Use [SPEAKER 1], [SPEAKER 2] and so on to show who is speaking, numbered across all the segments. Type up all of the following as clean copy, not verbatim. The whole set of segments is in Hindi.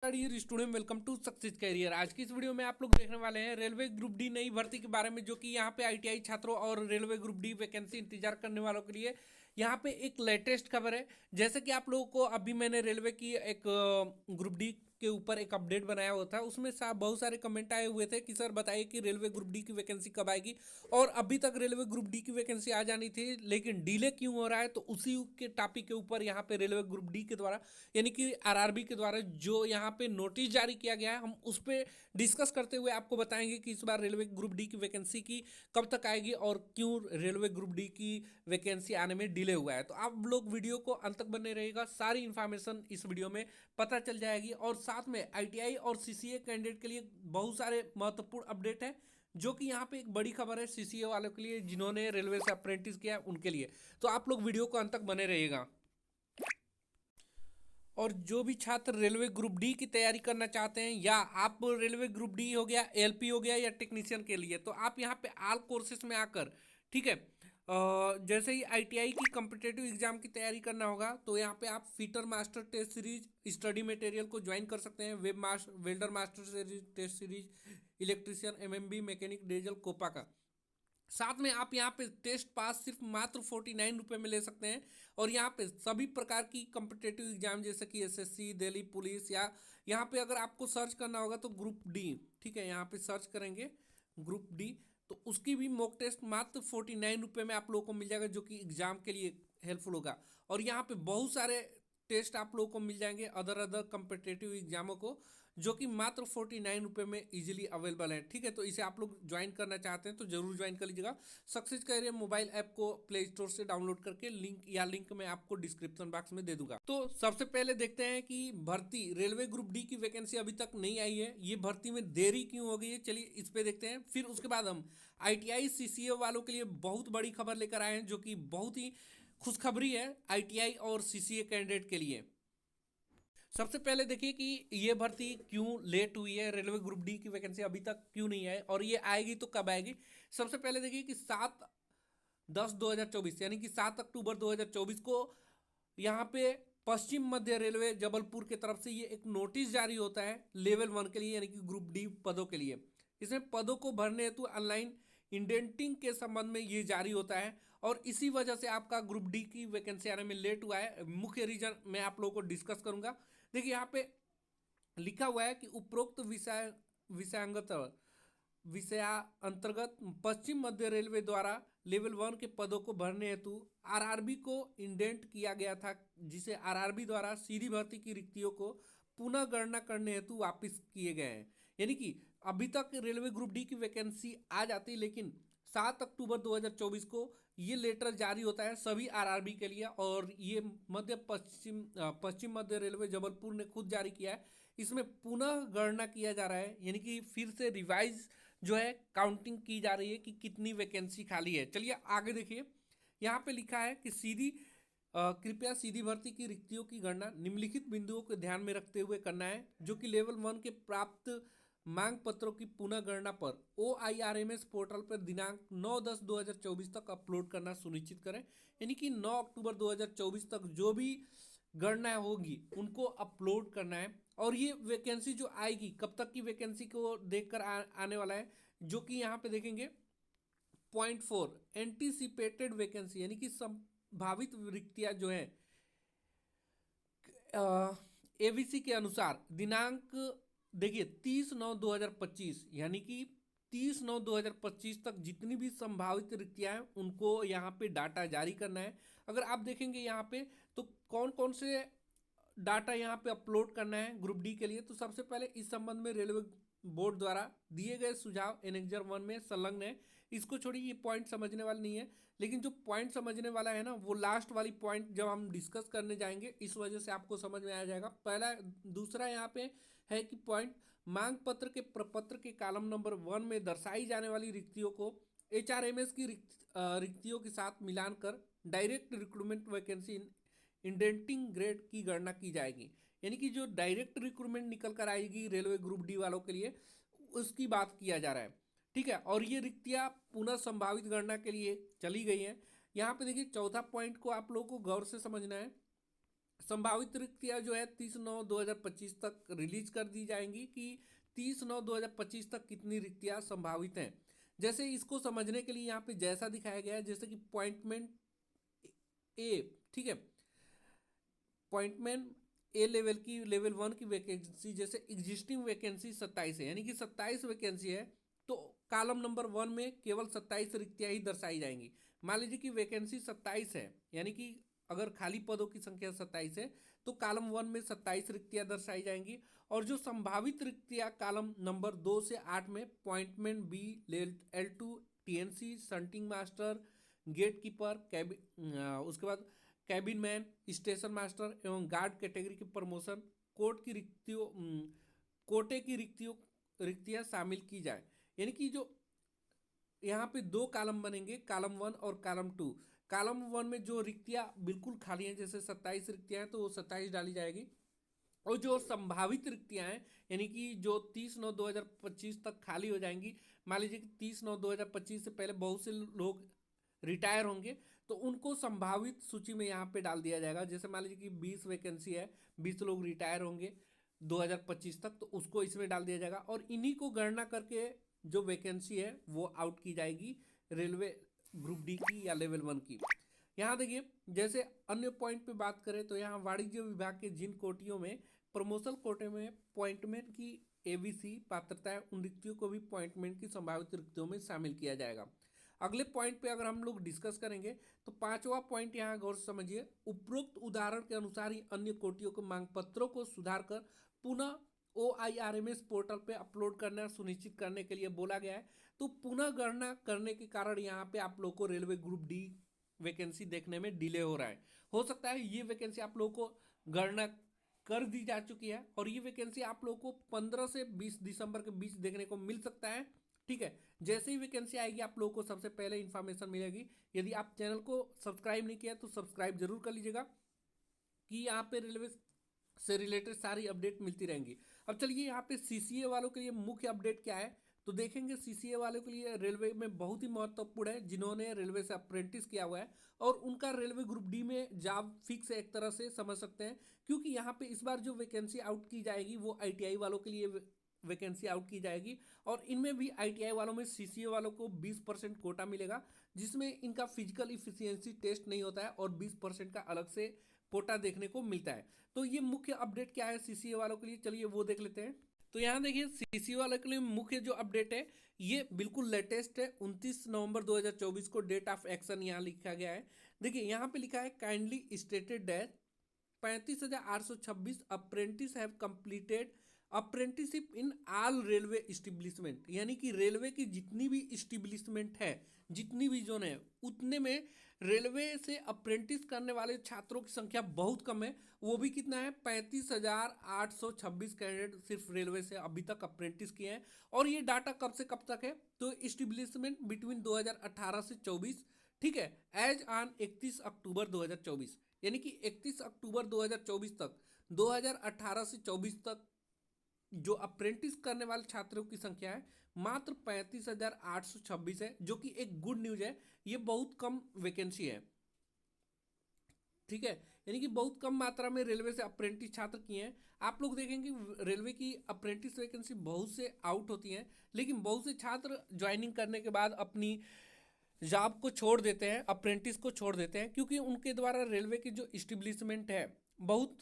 [SPEAKER 1] Dear student, welcome to Success Career. आज की इस वीडियो में आप लोग देखने वाले हैं रेलवे ग्रुप डी नई भर्ती के बारे में, जो कि यहाँ पे आईटीआई छात्रों और रेलवे ग्रुप डी वैकेंसी इंतजार करने वालों के लिए यहाँ पे एक लेटेस्ट खबर है। जैसे कि आप लोगों को अभी मैंने रेलवे की एक ग्रुप डी के ऊपर एक अपडेट बनाया हुआ था, उसमें बहुत सारे कमेंट आए हुए थे कि सर बताइए कि रेलवे ग्रुप डी की वैकेंसी कब आएगी। और अभी तक रेलवे ग्रुप डी की वैकेंसी आ जानी थी, लेकिन डिले क्यों हो रहा है, तो उसी के टॉपिक के ऊपर यहाँ पे रेलवे ग्रुप डी के द्वारा यानी कि आरआरबी के द्वारा जो यहाँ पे नोटिस जारी किया गया है, हम उस पर डिस्कस करते हुए आपको बताएंगे कि इस बार रेलवे ग्रुप डी की वैकेंसी की कब तक आएगी और क्यों रेलवे ग्रुप डी की वैकेंसी आने में डिले हुआ है। तो आप लोग वीडियो को अंत तक बने रहेगा, सारी इन्फॉर्मेशन इस वीडियो में पता चल जाएगी। और साथ में आईटीआई और सीसीए कैंडिडेट के लिए बहुत सारे महत्वपूर्ण अपडेट है, जो कि यहाँ पे एक बड़ी खबर है सीसीए वालों के लिए जिन्होंने रेलवे से अप्रेंटिस किया है उनके लिए। तो आप लोग वीडियो को अंत तक बने रहिएगा। और जो भी छात्र रेलवे ग्रुप डी की तैयारी करना चाहते हैं, या आप रेलवे ग्रुप डी हो गया, एलपी हो गया, या टेक्नीशियन के लिए, तो आप यहाँ पे ऑल कोर्सेज में आकर, ठीक है, जैसे ही आईटीआई की कम्पिटेटिव एग्जाम की तैयारी करना होगा, तो यहाँ पे आप fitter master test series study material को ज्वाइन कर सकते हैं। Welder master series test series, electrician, MMB, mechanic, diesel, COPA का। साथ में आप यहाँ पे टेस्ट पास सिर्फ मात्र 49 रुपये में ले सकते हैं। और यहाँ पे सभी प्रकार की कम्पिटेटिव एग्जाम जैसे कि एसएससी, दिल्ली पुलिस, या यहाँ पे अगर आपको सर्च करना होगा तो ग्रुप डी, ठीक है, यहाँ पे सर्च करेंगे ग्रुप डी, तो उसकी भी मॉक टेस्ट मात्र 49 रुपये में आप लोगों को मिल जाएगा, जो कि एग्जाम के लिए हेल्पफुल होगा। और यहाँ पे बहुत सारे टेस्ट आप लोगों को मिल जाएंगे अदर अदर कम्पिटेटिव एग्जामों को, जो कि मात्र 49 रुपये में इजीली अवेलेबल है। ठीक है, तो इसे आप लोग ज्वाइन करना चाहते हैं तो जरूर ज्वाइन कर लीजिएगा। सक्सेस कैरियर मोबाइल ऐप को प्ले स्टोर से डाउनलोड करके लिंक मैं आपको डिस्क्रिप्शन बॉक्स में दे दूंगा। तो सबसे पहले देखते हैं कि भर्ती रेलवे ग्रुप डी की वैकेंसी अभी तक नहीं आई है, ये भर्ती में देरी क्यों हो गई है, चलिए इस पे देखते हैं। फिर उसके बाद हम आईटीआई सीसीए वालों के लिए बहुत बड़ी खबर लेकर आए हैं, जो कि बहुत ही खुशखबरी है आईटीआई और सीसीए कैंडिडेट के लिए। सबसे पहले देखिए कि ये भर्ती क्यों लेट हुई है, रेलवे ग्रुप डी की वैकेंसी अभी तक क्यों नहीं है और ये आएगी तो कब आएगी। सबसे पहले देखिए कि 7/10/2024 यानी कि 7 अक्टूबर 2024 को यहाँ पे पश्चिम मध्य रेलवे जबलपुर की तरफ से ये एक नोटिस जारी होता है लेवल 1 के लिए, यानी कि ग्रुप डी पदों के लिए। इसमें पदों को भरने हेतु ऑनलाइन इंडेंटिंग के संबंध में ये जारी होता है, और इसी वजह से आपका ग्रुप डी की वैकेंसी आने में लेट हुआ है। मुख्य रीजन मैं आप लोगों को डिस्कस करूंगा। देखिए यहाँ पे लिखा हुआ है कि उपरोक्त विषयांगत विषया अंतर्गत पश्चिम मध्य रेलवे द्वारा लेवल 1 के पदों को भरने हेतु आरआरबी को इंडेंट किया गया था, जिसे आरआरबी द्वारा सीधी भर्ती की रिक्तियों को पुनः गणना करने हेतु वापस किए गए हैं। यानी कि अभी तक रेलवे ग्रुप डी की वैकेंसी आ जाती, लेकिन 7 अक्टूबर 2024 को ये लेटर जारी होता है सभी आरआरबी के लिए, और ये पश्चिम मध्य रेलवे जबलपुर ने खुद जारी किया है। इसमें पुनः गणना किया जा रहा है, यानी कि फिर से रिवाइज जो है काउंटिंग की जा रही है कि कितनी वैकेंसी खाली है। चलिए आगे देखिए, यहाँ पे लिखा है कि कृपया सीधी भर्ती की रिक्तियों की गणना निम्नलिखित बिंदुओं को ध्यान में रखते हुए करना है, जो कि लेवल 1 के प्राप्त मांग पत्रों की पुनः गणना पर OIRMS पोर्टल पर दिनांक 9/10/2024 तक अपलोड करना सुनिश्चित करें। यानी कि 9 अक्टूबर 2024 तक जो भी गणना होगी उनको अपलोड करना है। और ये वैकेंसी जो आएगी, कब तक की वैकेंसी को देखकर आने वाला है, जो कि यहाँ पे देखेंगे .4 एंटीसिपेटेड वैकेंसी, यानी कि संभावित रिक्तियां जो है एबीसी के अनुसार दिनांक देखिए 30/9/2025, यानी कि 30/9/2025 तक जितनी भी संभावित रिक्तियां हैं उनको यहाँ पे डाटा जारी करना है। अगर आप देखेंगे यहाँ पे तो कौन कौन से डाटा यहाँ पे अपलोड करना है ग्रुप डी के लिए, तो सबसे पहले इस संबंध में रेलवे बोर्ड द्वारा दिए गए सुझाव एनेक्जर 1 में संलग्न है। इसको छोड़िए, ये पॉइंट समझने वाला नहीं है, लेकिन जो पॉइंट समझने वाला है ना, वो लास्ट वाली पॉइंट जब हम डिस्कस करने जाएंगे इस वजह से आपको समझ में आ जाएगा। पहला दूसरा यहाँ पे है कि पॉइंट मांग पत्र के प्रपत्र के कॉलम नंबर 1 में दर्शाई जाने वाली रिक्तियों को HRMS की रिक्तियों के साथ मिलान कर direct recruitment vacancy indenting grade की गणना की जाएगी। यानी कि जो डायरेक्ट रिक्रूटमेंट निकल कर आएगी रेलवे ग्रुप डी वालों के लिए, उसकी बात किया जा रहा है। ठीक है, और ये रिक्तियां पुनः संभावित गणना के लिए चली गई हैं। यहाँ पे देखिए चौथा पॉइंट को आप लोगों को गौर से समझना है संभावित रिक्तियां जो है 30/9/2025 तक रिलीज कर दी जाएंगी कि 30/9/2025 तक कितनी रिक्तियां संभावित हैं। जैसे इसको समझने के लिए यहाँ पे जैसा दिखाया गया है, जैसे कि पॉइंटमेंट ए, ठीक है, पॉइंटमेंट ए लेवल की, लेवल 1 की वैकेंसी, जैसे एग्जिस्टिंग वैकेंसी 27 है, यानी कि 27 वैकेंसी है, तो कॉलम नंबर 1 में केवल 27 रिक्तियां ही दर्शाई जाएंगी। मान लीजिए कि वैकेंसी 27 है, यानी कि अगर खाली पदों की संख्या 27 है तो कॉलम 1 में 27 रिक्तियां दर्शाई जाएंगी। और जो संभावित रिक्तियां कॉलम नंबर 2 से 8 में pointsman B, L2 TNC, shunting master, gatekeeper, उसके बाद कैबिन मैन, स्टेशन मास्टर एवं गार्ड कैटेगरी की प्रमोशन, कोर्ट की रिक्तियों कोटे की रिक्तियां शामिल की जाए। यानी कि जो यहाँ पे दो कॉलम बनेंगे, कॉलम 1 और कॉलम 2। कॉलम 1 में जो रिक्तियां बिल्कुल खाली हैं, जैसे 27 रिक्तियां हैं, तो वो 27 डाली जाएगी। और जो संभावित रिक्तियां हैं, यानी कि जो 30/9/2025 तक खाली हो जाएंगी, मान लीजिए कि 30/9/2025 से पहले बहुत से लोग रिटायर होंगे, तो उनको संभावित सूची में यहाँ पे डाल दिया जाएगा। जैसे मान लीजिए कि 20 वैकेंसी है, 20 लोग रिटायर होंगे 2025 तक, तो उसको इसमें डाल दिया जाएगा। और इन्हीं को गणना करके जो वैकेंसी है वो आउट की जाएगी रेलवे ग्रुप डी की या लेवल 1 की। यहाँ देखिए, जैसे अन्य पॉइंट पे बात करें तो यहाँ वाणिज्य विभाग के जिन कोटियों में प्रमोशन कोटे में पॉइंटमेंट की ABC पात्रता है, उन रिक्तियों को भी पॉइंटमेंट की संभावित रिक्तियों में शामिल किया जाएगा। अगले पॉइंट पे अगर हम लोग डिस्कस करेंगे तो 5वां पॉइंट यहाँ गौर से समझिए, उपरोक्त उदाहरण के अनुसार ही अन्य कोटियों के मांग पत्रों को सुधार कर पुनः OIRMS पोर्टल पे अपलोड करना सुनिश्चित करने के लिए बोला गया है। तो पुनः गणना करने के कारण यहाँ पे आप लोग को रेलवे ग्रुप डी वैकेंसी देखने में डिले हो रहा है। हो सकता है ये वैकेंसी आप लोगों को गणना कर दी जा चुकी है और ये वैकेंसी आप लोगों को 15 से 20 दिसंबर के बीच देखने को मिल सकता है। ठीक है, जैसे ही वैकेंसी आएगी आप लोगों को सबसे पहले इन्फॉर्मेशन मिलेगी। यदि आप चैनल को सब्सक्राइब नहीं किया तो सब्सक्राइब जरूर कर लीजिएगा कि यहाँ पे रेलवे से रिलेटेड सारी अपडेट मिलती रहेंगी। अब चलिए यहाँ पे CCA वालों के लिए मुख्य अपडेट क्या है, तो देखेंगे CCA वालों के लिए रेलवे में बहुत ही महत्वपूर्ण है, जिन्होंने रेलवे से अप्रेंटिस किया हुआ है और उनका रेलवे ग्रुप डी में जॉब फिक्स है, एक तरह से समझ सकते हैं। क्योंकि यहाँ पे इस बार जो वैकेंसी आउट की जाएगी वो ITI वालों के लिए वैकेंसी आउट की जाएगी। और इनमें भी ITI वालों में CCA वालों को 20% कोटा मिलेगा, जिसमें इनका फिजिकल इफिशियंसी टेस्ट नहीं होता है और 20% का अलग से कोटा देखने को मिलता है। तो ये मुख्य अपडेट क्या है CCA वालों के लिए, चलिए वो देख लेते हैं। तो यहाँ देखिए CCA वालों के लिए मुख्य जो अपडेट है ये बिल्कुल लेटेस्ट है, 29 नवंबर 2024 को डेट ऑफ एक्शन यहाँ लिखा गया है। देखिए यहाँ पे लिखा है kindly stated that 35,826 apprentice have completed apprenticeship in all railway establishment, यानी कि रेलवे की जितनी भी इस्टेब्लिशमेंट है, जितनी भी जोन है, उतने में रेलवे से अप्रेंटिस करने वाले छात्रों की संख्या बहुत कम है। वो भी कितना है, 35,826 कैंडिडेट सिर्फ रेलवे से अभी तक अप्रेंटिस किए हैं। और ये डाटा कब से कब तक है, तो इस्टेब्लिशमेंट बिटवीन 2018 से 24, ठीक है, एज ऑन 31 अक्टूबर 2024, यानी कि 31 अक्टूबर 2024 तक, 2018 से 24 तक जो अप्रेंटिस करने वाले छात्रों की संख्या है मात्र 35,826 है, जो कि एक गुड न्यूज है। ये बहुत कम वैकेंसी है, ठीक है, यानी कि बहुत कम मात्रा में रेलवे से अप्रेंटिस छात्र किए हैं। आप लोग देखेंगे रेलवे की अप्रेंटिस वैकेंसी बहुत से आउट होती हैं, लेकिन बहुत से छात्र ज्वाइनिंग करने के बाद अपनी जॉब को छोड़ देते हैं, अप्रेंटिस को छोड़ देते हैं, क्योंकि उनके द्वारा रेलवे की जो इस्टेब्लिशमेंट है बहुत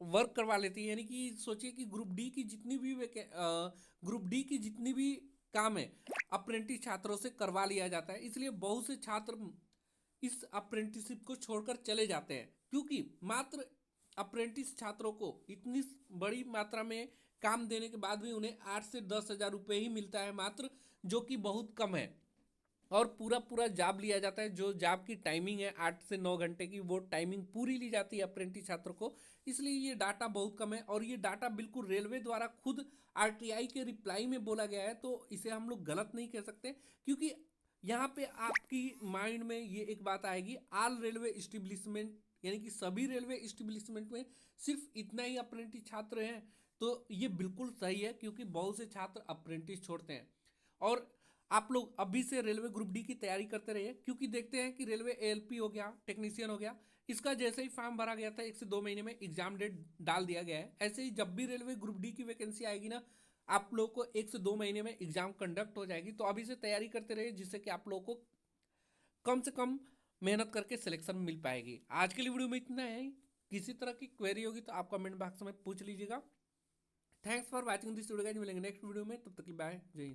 [SPEAKER 1] वर्क करवा लेती है। यानी कि सोचिए कि ग्रुप डी की जितनी भी काम है अप्रेंटिस छात्रों से करवा लिया जाता है, इसलिए बहुत से छात्र इस अप्रेंटिसशिप को छोड़कर चले जाते हैं, क्योंकि मात्र अप्रेंटिस छात्रों को इतनी बड़ी मात्रा में काम देने के बाद भी उन्हें 8 से 10 हज़ार रुपये ही मिलता है मात्र, जो कि बहुत कम है। और पूरा पूरा जॉब लिया जाता है, जो जॉब की टाइमिंग है 8 से 9 घंटे की, वो टाइमिंग पूरी ली जाती है अप्रेंटिस छात्रों को। इसलिए ये डाटा बहुत कम है और ये डाटा बिल्कुल रेलवे द्वारा खुद RTI के रिप्लाई में बोला गया है, तो इसे हम लोग गलत नहीं कह सकते। क्योंकि यहाँ पे आपकी माइंड में ये एक बात आएगी, ऑल रेलवे इस्टेब्लिशमेंट, यानी कि सभी रेलवे इस्टेब्लिशमेंट में सिर्फ इतना ही अप्रेंटिस छात्र हैं, तो ये बिल्कुल सही है, क्योंकि बहुत से छात्र अप्रेंटिस छोड़ते हैं। और आप लोग अभी से रेलवे ग्रुप डी की तैयारी करते रहिए, क्योंकि देखते हैं कि रेलवे ALP हो गया, टेक्नीशियन हो गया, इसका जैसे ही फॉर्म भरा गया था 1 से 2 महीने में एग्जाम डेट डाल दिया गया है। ऐसे ही जब भी रेलवे ग्रुप डी की वैकेंसी आएगी ना, आप लोग को 1 से 2 महीने में एग्जाम कंडक्ट हो जाएगी। तो अभी से तैयारी करते रहिए, जिससे कि आप लोग को कम से कम मेहनत करके सिलेक्शन मिल पाएगी। आज के लिए वीडियो में इतना है। किसी तरह की क्वेरी होगी तो आप कमेंट बॉक्स में पूछ लीजिएगा। Thanks for watching this video guys, मिलेंगे नेक्स्ट वीडियो में, तब तक के लिए बाय, जय हिंद।